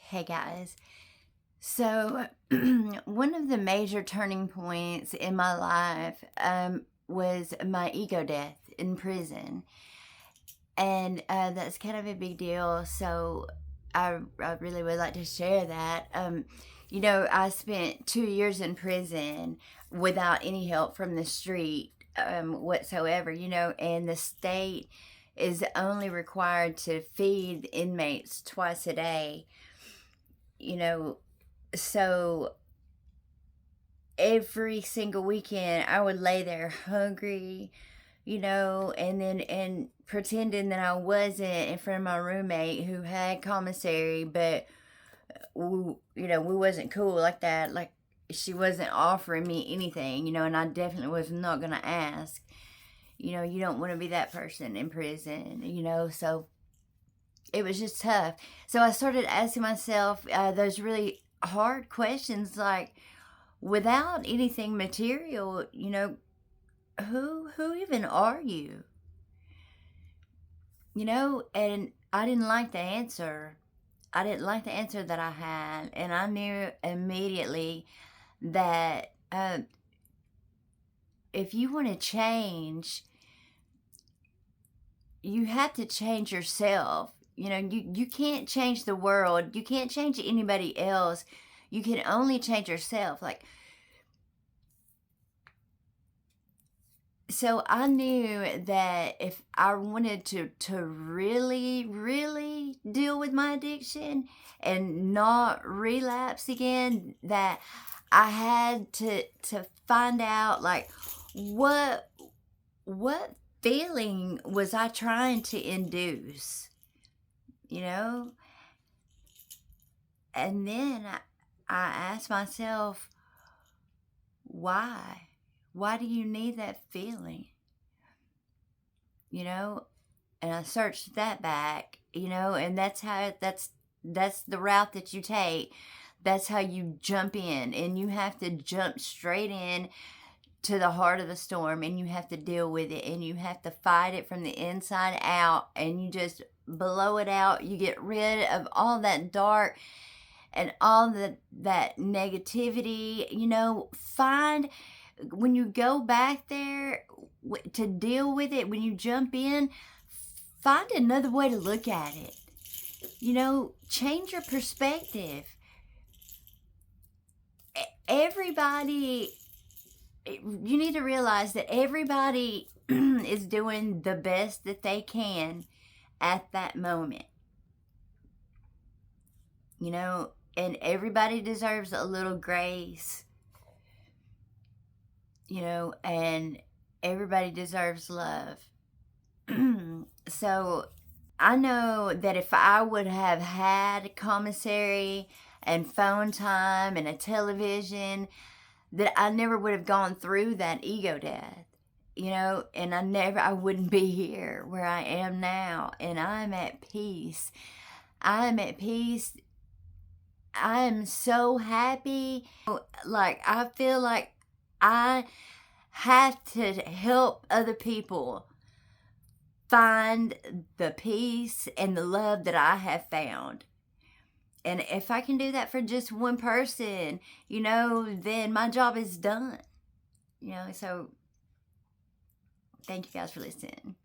Hey guys. So, one of the major turning points in my life was my ego death in prison. And that's kind of a big deal. So, I really would like to share that. I spent 2 years in prison without any help from the street whatsoever, and the state is only required to feed inmates twice a day, you know, so every single weekend I would lay there hungry, and pretending that I wasn't in front of my roommate who had commissary, but we wasn't cool like that. Like she wasn't offering me anything, and I definitely was not gonna ask. You don't want to be that person in prison, so it was just tough. So I started asking myself those really hard questions like, without anything material, who even are you? And I didn't like the answer. I didn't like the answer that I had, and I knew immediately that if you want to change, you have to change yourself. You can't change the world. You can't change anybody else. You can only change yourself. So I knew that if I wanted to really, really deal with my addiction and not relapse again, that I had to find out like what feeling was I trying to induce, you know? And then I asked myself, why? Why do you need that feeling? And I searched that back, and that's the route that you take. That's how you jump in, and you have to jump straight in to the heart of the storm, and you have to deal with it, and you have to fight it from the inside out, and you just blow it out. You get rid of all that dark and all that negativity. Find, when you go back there to deal with it, when you jump in, find another way to look at it. Change your perspective. Everybody, you need to realize that everybody is doing the best that they can at that moment. And everybody deserves a little grace, and everybody deserves love. So I know that if I would have had commissary and phone time and a television, that I never would have gone through that ego death, and I wouldn't be here where I am now. And I'm at peace. I'm at peace. I am so happy. Like, I feel like I have to help other people find the peace and the love that I have found. And if I can do that for just one person, then my job is done. So thank you guys for listening.